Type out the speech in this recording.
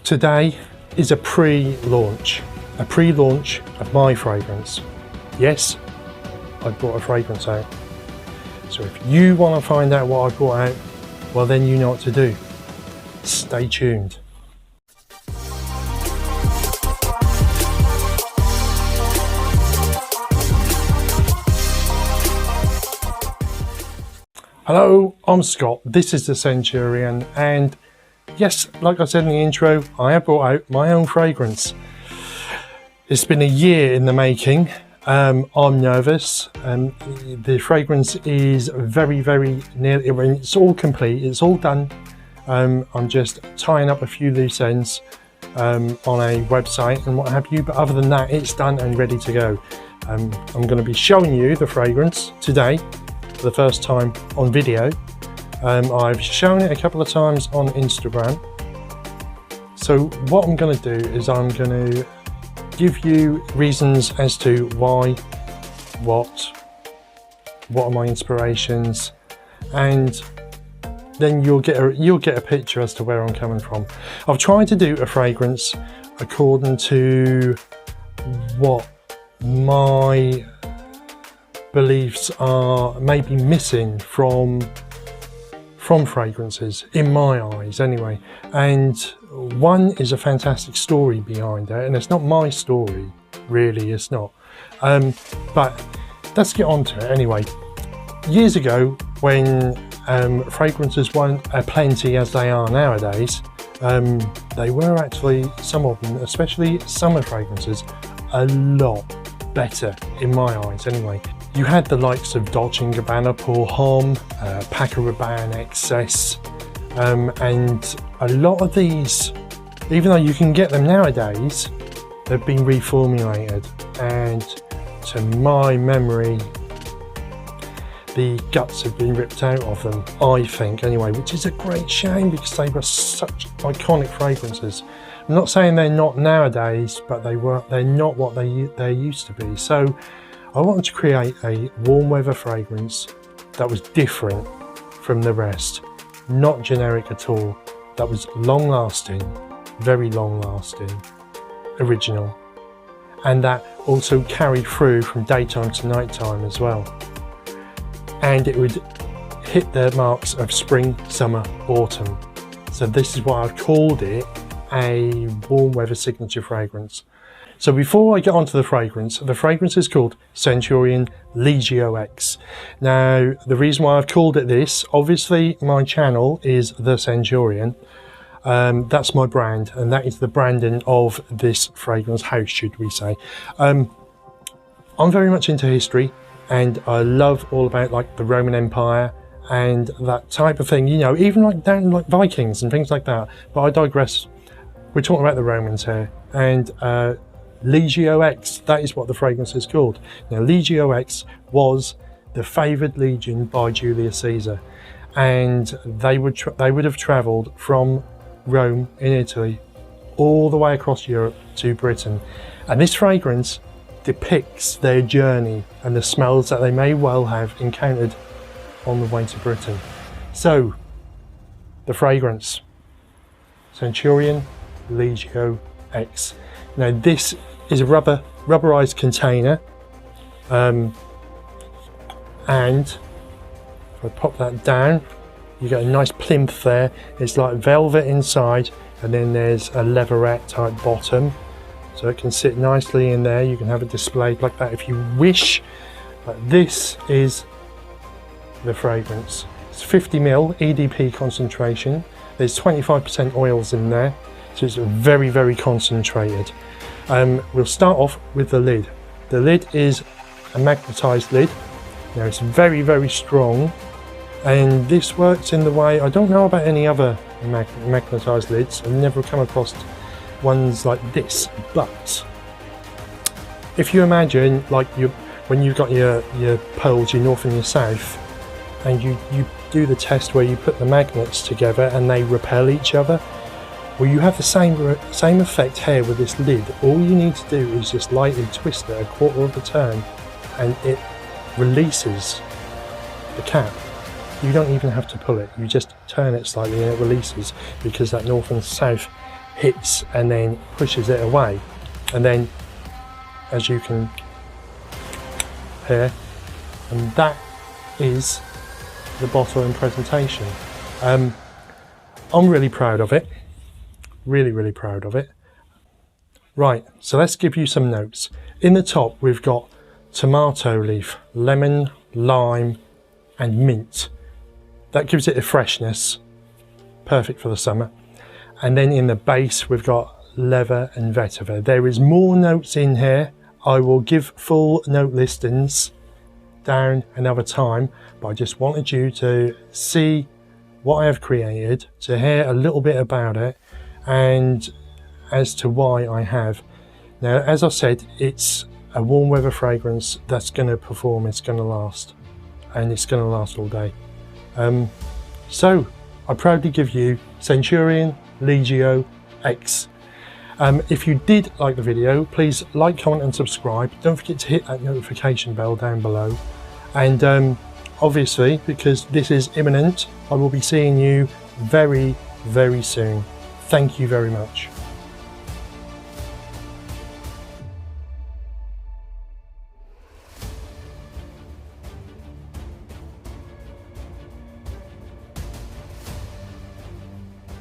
Today is a pre-launch of my fragrance. Yes, I brought a fragrance out. So if you want to find out what I brought out, well then you know what to do. Stay tuned. Hello, I'm Scott, this is the Centurion, and yes, like I said in the intro, I have brought out my own fragrance. It's been a year in the making. I'm nervous. The fragrance is very nearly, it's all complete, it's all done. I'm just tying up a few loose ends on a website and what have you, but other than that, it's done and ready to go. I'm going to be showing you the fragrance today for the first time on video. I've shown it a couple of times on Instagram. So what I'm going to do is I'm going to give you reasons as to why, what are my inspirations, and then you'll get a picture as to where I'm coming from. I've tried to do a fragrance according to what my beliefs are maybe missing from fragrances, in my eyes anyway. And one is a fantastic story behind it, and it's not my story, really, it's not. But let's get on to it anyway. Years ago, when fragrances weren't plenty as they are nowadays, they were actually, some of them, especially summer fragrances, a lot better in my eyes anyway. You had the likes of Dolce & Gabbana Pour Homme, Paco Rabanne Excess, and a lot of these, even though you can get them nowadays, they've been reformulated, and to my memory, the guts have been ripped out of them, I think anyway, which is a great shame because they were such iconic fragrances. I'm not saying they're not nowadays, but they're not what they used to be. So I wanted to create a warm weather fragrance that was different from the rest, not generic at all, that was long lasting, very long lasting, original, and that also carried through from daytime to nighttime as well. And it would hit the marks of spring, summer, autumn. So this is why I've called it a warm weather signature fragrance. So before I get onto the fragrance is called Centurion Legio X. Now, the reason why I've called it this, obviously my channel is the Centurion. That's my brand, and that is the branding of this fragrance house, should we say. I'm very much into history, and I love all about like the Roman Empire and that type of thing, you know, even like down like Vikings and things like that. But I digress. We're talking about the Romans here, and Legio X, that is what the fragrance is called. Now, Legio X was the favoured legion by Julius Caesar, and they would have travelled from Rome in Italy all the way across Europe to Britain, and this fragrance depicts their journey and the smells that they may well have encountered on the way to Britain. So, the fragrance, Centurion Legio X. Now this is a rubberized container, and if I pop that down, you get a nice plinth there. It's like velvet inside, and then there's a leatherette type bottom, so it can sit nicely in there. You can have it displayed like that if you wish. But this is the fragrance. It's 50 ml EDP concentration. There's 25% oils in there, so it's very concentrated. We'll start off with the lid. The lid is a magnetized lid. Now it's very strong, and this works in the way, I don't know about any other magnetized lids. I've never come across ones like this, but if you imagine like when you've got your poles, your north and your south, and you do the test where you put the magnets together and they repel each other, well, you have the same effect here with this lid. All you need to do is just lightly twist it a quarter of a turn, and it releases the cap. You don't even have to pull it, you just turn it slightly and it releases, because that north and south hits and then pushes it away. And then, as you can hear, and that is the bottle and presentation. I'm really proud of it. Really proud of it. Right, so let's give you some notes. In the top we've got tomato leaf, lemon, lime and mint. That gives it a freshness, perfect for the summer. And then in the base we've got leather and vetiver. There is more notes in here. I will give full note listings down another time, but I just wanted you to see what I have created, to hear a little bit about it, and as to why I have. Now, as I said, it's a warm weather fragrance that's going to perform, it's going to last, and it's going to last all day. So I proudly give you Centurion Legio X. If you did like the video, please like, comment and subscribe. Don't forget to hit that notification bell down below. And obviously, because this is imminent, I will be seeing you very soon. Thank you very much.